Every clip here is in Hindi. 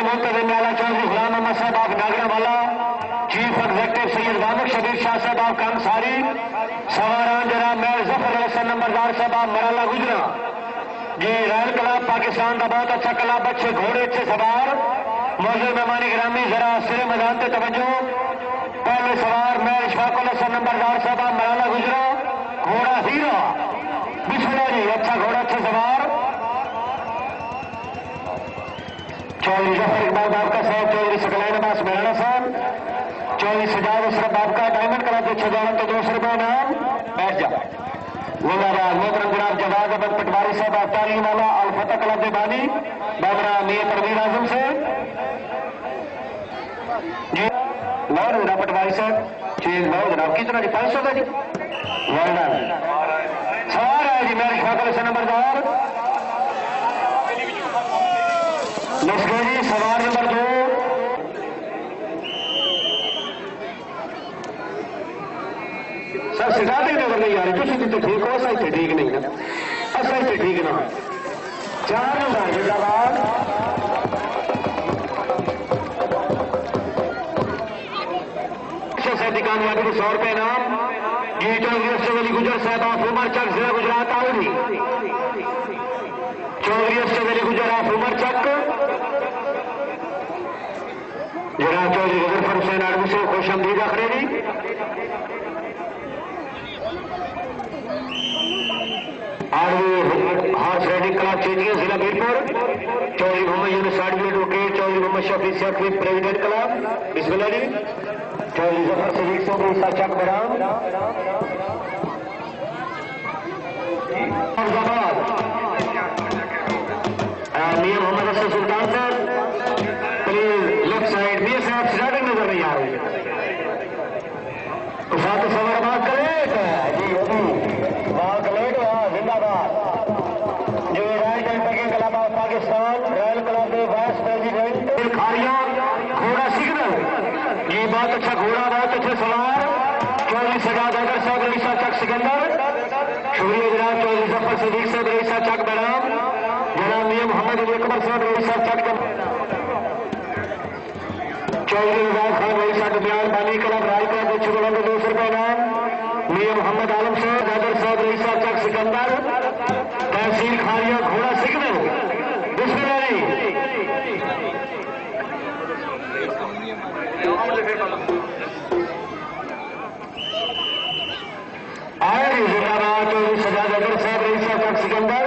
सदर मुंतज़िम आला चौधरी गुलाम अहमद साहब आप नागरावाला, चीफ एग्जीक्यूटिव सैयद वामिक शबीर शाह साहब आप कामसारी, सवारान जनाब मेयर जफर हसन नंबरदार साहब आप मराला गुजरा जी। रॉयल क्लब पाकिस्तान का बहुत अच्छा क्लब, अच्छे घोड़े अच्छे सवार। मौजूद मेहमान गिरामी जरा सिरे मैदान से तवज्जो। पहले सवार मेयर इशफाकुल हसन नंबरदार साहब आप मराला गुजरा, घोड़ा हीरा बिस्मिल्लाह जी, अच्छा घोड़ा अच्छे सवार। चौधरी जफर इकबाल बाबका साहब, चौधरी सकलैन अब्बास मेराना साहब, चौधरी सजाद अशरफ बाबका डायमंड क्लब के 200 रुपये नाम। बैठ जा जिंदाबाद। मोहतरम जनाब जवाद अहमद पटवारी साहब आप तालीम वाला अलफतह क्लब के बानी बाबरा मियां परवीर आजम से जी। बहुत जनाब पटवारी साहब चीज बहुत जनाब कितना जी 500 का जी। सवार है जी मेरे इशफाकुल हसन नंबरदार लश्कर जी, सवार नंबर 2 सर सिखाते नजर नहीं आ रही। तुम जितने ठीक हो असा इतने ठीक नहीं ना, असा इतने ठीक ना। 4 नंबर जिंदाबाद। सैदी कामयाबी को 100 रुपये नाम जी। चौधरी अफसर अली गुजर साहब ऑफ उमर चक जिला गुजरात आउरी, चौधरी अफसर अली गुजर ऑफ उमर चक जनाब चौधरी गजरफर हुसैन आडमी से खुश आमदीद आखिरी। हॉर्स राइडिंग क्लब चेतिया जिला मीरपुर, चौधरी मोहम्मद यूनुस साडवी advocate, Chaudhary Mohammad Shafi secretary president club Bismillah ji. Chaudhary Zafar Sadiq साहब चक बराम मियां मोहम्मद हसन सुल्तान साहब प्लीज लेफ्ट साइड। मियां साहब स्टार्टिंग नजर नहीं आ रही तो साथ सवर बात कलेट जी कलेट जिंदाबाद जो royal tanking club of Pakistan, royal club के वाइस प्रेसिडेंट खारिया घोड़ा सिग्नल जी। बहुत अच्छा घोड़ा, बहुत अच्छे सवार। चौधरी सजाद अगर साहब रईसा चक सिकंदर, शुक्रिया जनाब। चौधरी जफर सदीक साहब रईसा चक बराम, जनाब मियां मोहम्मद अली अकबर साहब रईसा चक, चौधरी निजाम खान रईसा दुबियान बानी क्लब राय क्लब के 200 रुपये नाम। मियां मोहम्मद आलम साहब दादर साहब रईसा चक सिकंदर, तहसील खारिया घोड़ा सिग्नल बिस्मिल्लाह जी। आए जिंदाबाद। चौधरी सजाद अगर साहब रईसा चक सिकंदर,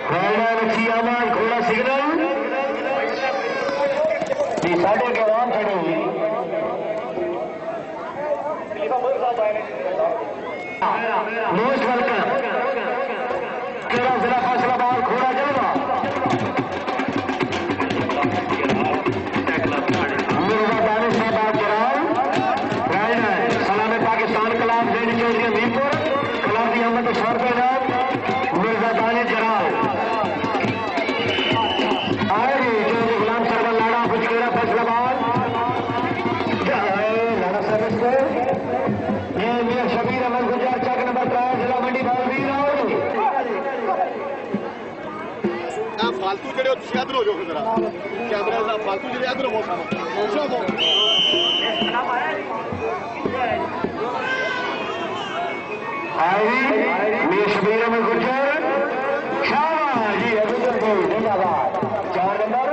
घोड़ा सिग्नल साढ़े के आवाम खड़ी हुई। मोस्ट वेलकम केड़ा जिला फैसलाबाद घोड़ा जलवा मिर्जा दानिश साहब आप जराल राइडर सलाम पाकिस्तान क्लब जैन चौधरी मीरपुर क्लब की अहमद 100 रुपये नाम मिर्जा दानिश जराल। आए चौधरी गुलाम सरवर लाड़ा बुजकेरा फैसलाबाद लाड़ा सर्विस ये मियां शबीर अहमद गुजर चक नंबर 3 जिला मंडी बालवीर आओ फालतू जड़े तुम इधर हो जाओ जरा कैमरा फालतू जड़े इधर हो मियां शबीर अहमद गुजर शाबाश जी। जिंदाबाद। 4 नंबर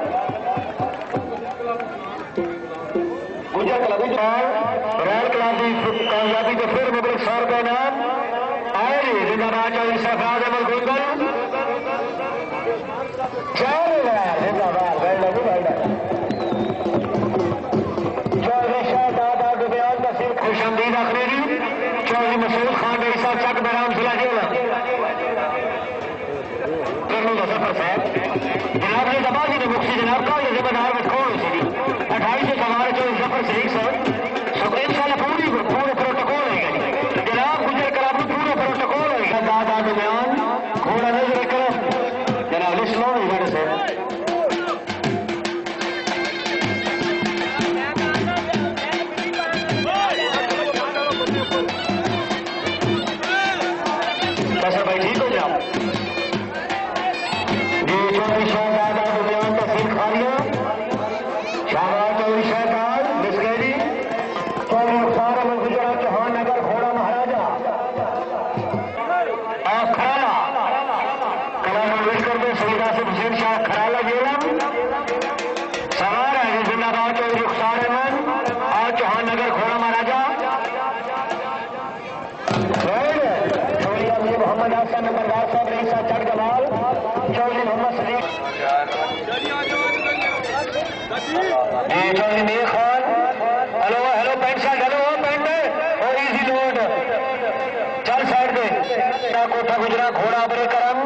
गुजर क्लब रॉयल क्लब की कामयाबी को फिर मुबरक 100 रुपये नाम। आए जिंदाबाद। चौधरी सरफराज अहमद गोंगल जिंदाबाद। चौधरी शाहजाद दुबियान का सिर खुश आमदीद आखिरी। चौधरी मसूद खान रईसा चक बराम जिला जेला जफर साहब जनाब ने दबाजी ने मुख्ती जनाब का ये जिम्मेदार में कौन सी 28 से सवार चौधरी जफर सदीक साहब सब इंशाल्लाह पूरे प्रोटोकॉल है जनाब गुजर क्लब में पूरा प्रोटोकॉल है। दादा दरमियान घोड़ा नजर करो जनाब लिस्ट लो इधर से बस भाई ठीक हो जाओ जी। चौधरी शाहजाद दुबियान का सिर खारिया शहनशाह खराला जेलम सवार है जिंदाबाद चौधरी रुखसार अहमद और चौहान नगर खोड़ा महाराजा चौधरी मोहम्मद हसन नंबरदार साहब रईसा चढ़ Jamal Chaudhary Mohammad Salim Chaudhary Mir Khan hello hello pant shirt hello pant और इजी लोड चल साइड पे कोठा गुजरा घोड़ा बरे करम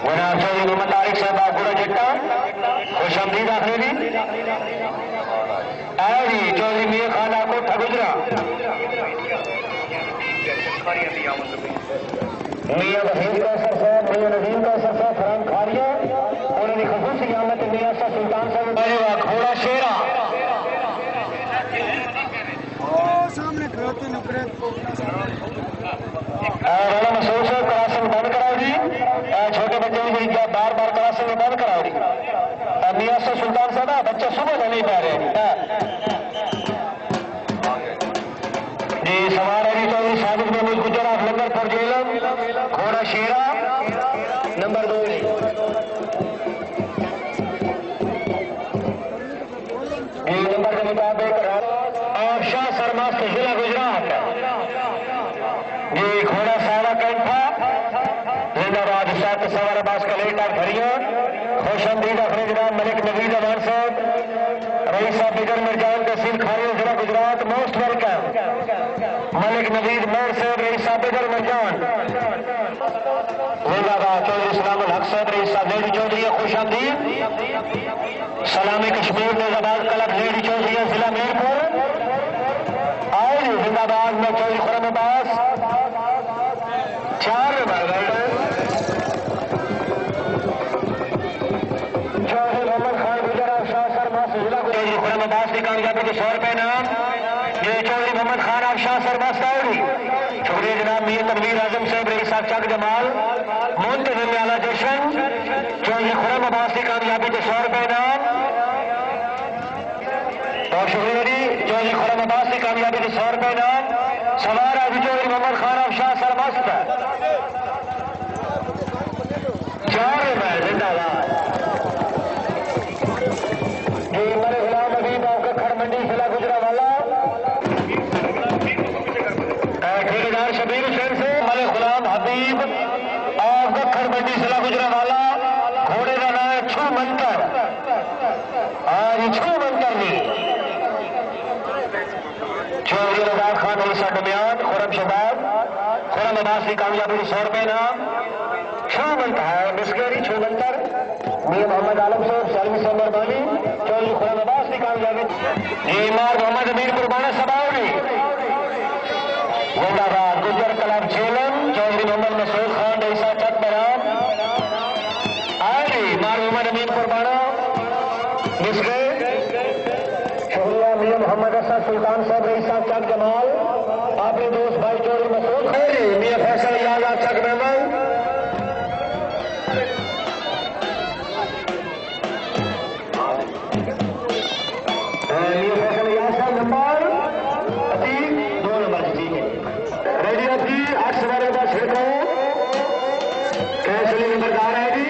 जनाब चौधरी मोहम्मद तारिक साहब घोड़ा जट्टा खुश आमदीद आखिर जी जी चौधरी मीर खान कोठा गुजरा मियां वहीद कैसर साहब मियां नजीम कैसर साहब फराम खारिया उन्होंने खसूसी आमद मियां सुल्तान साहब घोड़ा शेरा सामने खड़ोते नुकरे वाला मसूद साहब क्रॉसिंग बंद कराओ जी छोटे बच्चे की बार बार क्रॉसिंग बंद कराओ जी मियां सुल्तान साहब बच्चे सुबह तो नहीं पा रहे जी सवार है जी चौधरी सादिक महमूद गुजर ऑफ लंगरपुर जेलम घोड़ा शेरा नंबर 2 नंबर के मुताबिक शाह सरमस्त जिला गुजरात ये घोड़ा सारा कैंठा जिंदाबाद सात सवार अब्बास कलेटा भरिया खुश आमदीद आखिर जनाब मलिक नवीद अमान साहब रईसा बिगर मिर्जान तहसील खारिया जिला गुजरात मोस्ट वेलकम मलिक नवीद मेर साहब रईसा बिगर मिर्जान जिंदाबाद चौधरी सलाम हक साहब रईसा लेडी चौधरी खुश आमदीद सलामी कश्मीर निजाबाद क्लब लेडी चौधरी जिला मीरपुर आए जिंदाबाद में चौधरी खुरम अब्बास 4 चौधरी मोहम्मद खान गुजरा शाह सरमस्त जिला चौधरी खुरम अब्बास की कामयाबी के 100 रुपए नाम ये चौधरी मोहम्मद खान आप शाह सरमस्त आउड़ी शुक्रिया जनाब मियां तनवीर आजम साहब रईसा चक जमाल मुंतजिम आला जश्न चौधरी खुरम अब्बास की कामयाबी के 100 रुपए नाम और शुक्रिया जी चौधरी खुरम अब्बास की कामयाबी के 100 रुपए नाम सवार है चौधरी मोहम्मद खान आप शाह सरमस्त 4 रुपए जिंदाबाद जी मेरे गुलाम अबीब आपका खड़ मंडी जिला गुजरावाला ठेकेदार शबीर हुसैन से मेरे गुलाम हबीब आपका खड़ मंडी जिला गुजरावाला घोड़े का नाम है छू मंतर आज छू मंतर नहीं चौधरी रजाक खान ईसा डमियान खुरम शबाब खुरम अब्बास की कामयाबी 100 रुपए नाम छू मंतर है बिस्केरी छू मंतर मियां मोहम्मद आलम साहब सालमी साहब मेहरबानी चौधरी खुरम अब्बास की कामयाबी जी मार मोहम्मद अमीर कुर्बाना सबावड़ी जिंदाबाद गुजर क्लब झेलम चौधरी मोहम्मद मसूद खान रईसा चक बराम आए मार मोहम्मद अमीर कुर्बाना बिस्के शुक्रिया मियां मोहम्मद हसन सुल्तान साहब रईसा चक जमाल आपके दोस्त भाई चौधरी मसूद खान मियां फैसल याद चक मेहमान नंबरदार है जी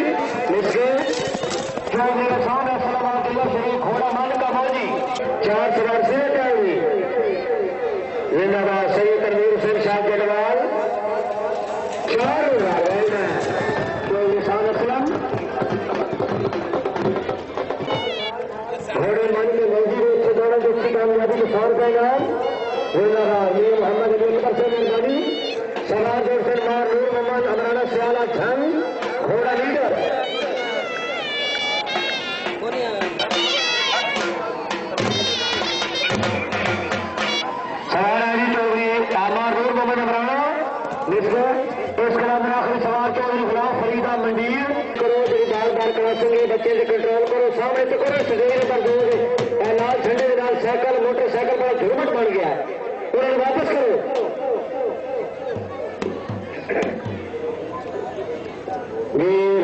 इसके जो मेरे सामने शरीफ घोड़ा मालिक का मौजी 4 सवार से हटाई जिंदाबाद सैयद तनवीर हुसैन साहब जडवाल 4 जो निशान असलम घोड़े मालिक में मौजी में उससे दौड़ा जो उसकी कामयाबी के 100 रुपए नाम जिंदाबाद मियां मोहम्मद अली अकबर से मेहरबानी सवार से मार नूर मोहम्मद अमराना सियाला झंग घोड़ा लीडर सवार चौधरी आमार नूर मोहम्मद अमराना इस कलाम में आखिरी सवार चौधरी गुलाम फरीदा मंडीर करो बार बार क्रॉसिंग बच्चे से कंट्रोल करो सामने तो करो सजई नंबर 2 लाल झंडे के नाल साइकिल मोटरसाइकिल बड़ा झुरमुट बन गया उन्हें वापस करो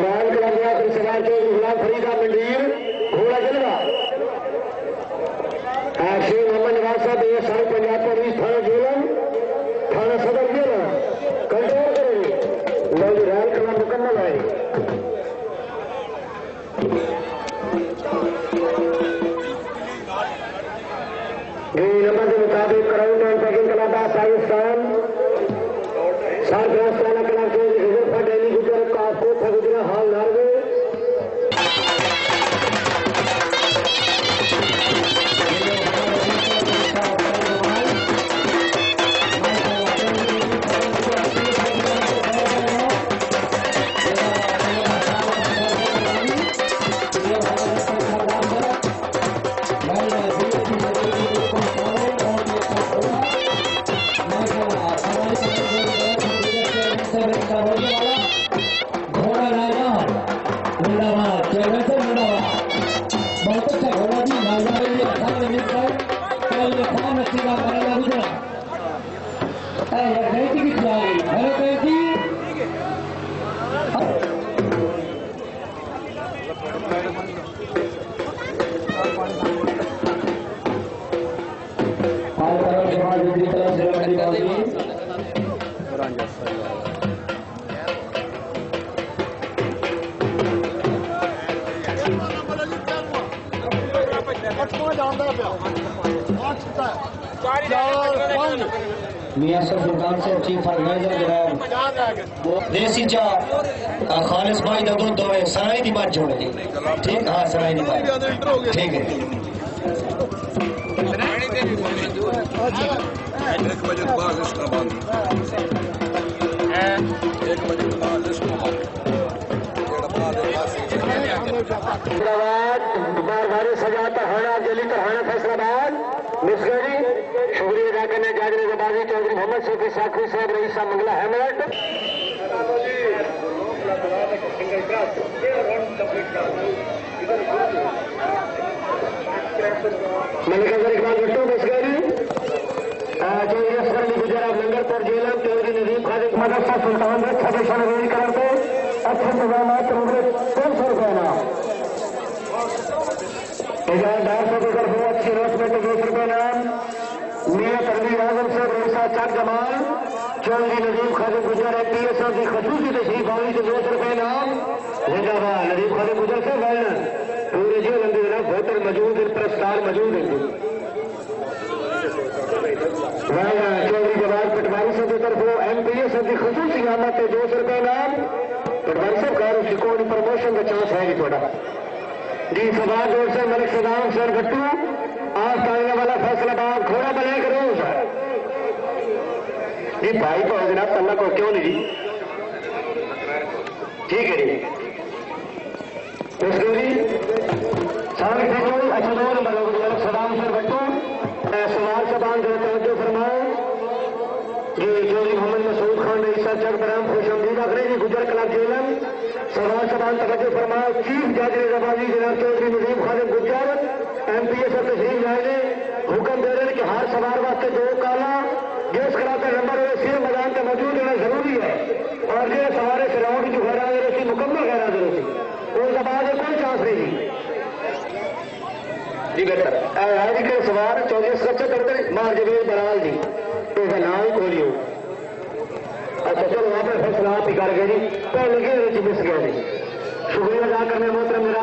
लाल कलर में आखिरी सवार चौधरी गुलाम फरीदा मंडीर घोड़ा जलवा शेख मोहम्मद नवाज साहब ये सारे पंजाब पुलिस थाना जेलम थाना सदर जेलम कंट्रोल करेंगे से रिक्शा होने वाला घोड़ा राजा मुंडाबाद चौदह से मुंडाबाद बहुत अच्छा घोड़ा भी नाजर खान नसीबा मरला गुजरा कैसी की खिलाड़ी हेलो कैसी मियां सुल्तान से चीफ ऑर्गेनाइजर जनाब देसी चा खालिस भाई का दूध दोवे सराई की बात जोड़े ठीक हाँ सराई की बात ठीक है एक बजे बाद इसका बंद एक बजे बाद इसका बंद सजाता हाना जली तो हाना फैसलाबाद मिसगरी शुक्रिया अदा करने जागरे जबाजी चौधरी मोहम्मद शफी साखी साहब रईसा मंगला हेमलेट मलिका इकबाल भट्टू मिसगरी चौधरी असगर अली गुजरात लंगरपुर जेलम चौधरी नजीब खालिद मदरसा सुल्तान छब्बीस करते अच्छे इंतजाम 300 रुपये नाम डार से गुजर हो अच्छी रोज में 20 रुपये नाम मियां तनवीर आजम से रईसा चक जमाल चौधरी नजीब खालिद गुजर MPS की खसूसी तशरीफ आई तो 200 रुपये नाम जिंदाबाद नजीब खालिद गुजर से वर्णन पूरे जेल अंदर वोटर मौजूद पुरस्कार मौजूद है चौधरी जवाब पटवारी साहब की तरफ MPS की खसूसी आमद 200 रुपये नाम पटवारी साहब कह रहे कोई प्रमोशन का चांस है थोड़ा जी सभा जोर से मलिक सदाम सर गट्टू आज तालिया वाला फैसलाबाद घोड़ा बने करो सर जी भाई को जनाब तल्ला को क्यों नहीं जी ठीक है जी अच्छा 2 नंबर मलिक सदाम सर गट्टू सवाल सबान जो तवज्जो फरमाए जी चौधरी मोहम्मद मसूद खान रईसा चक बराम खुशमदीद आखिरी जी गुजर क्लब जेलम सवाल सवाल तवज्जो फरमाए चीफ जज रबाजी जनाब चौधरी नजीब खालिद गुजर MPS और तशरीफ लाए हुक्म दे रहे कि हर सवार वास्ते 2 काला जिस कराते नंबर सिर मैदान से मौजूद होना जरूरी है और जो सवारे सराउंड जो गैर हाजिर मुकम्मल गैर हाजिर होती उस बाद कोई चांस नहीं जी बेहतर आज के सवार 24 खर्चे करते मार जबीर बराल जी तो नाम ही खोलियो अच्छा चलो वहां पर फैसला आप ही कर गए जी पहले लगे मिस गए जी शुक्रिया अदा करने मोहतरम मेरा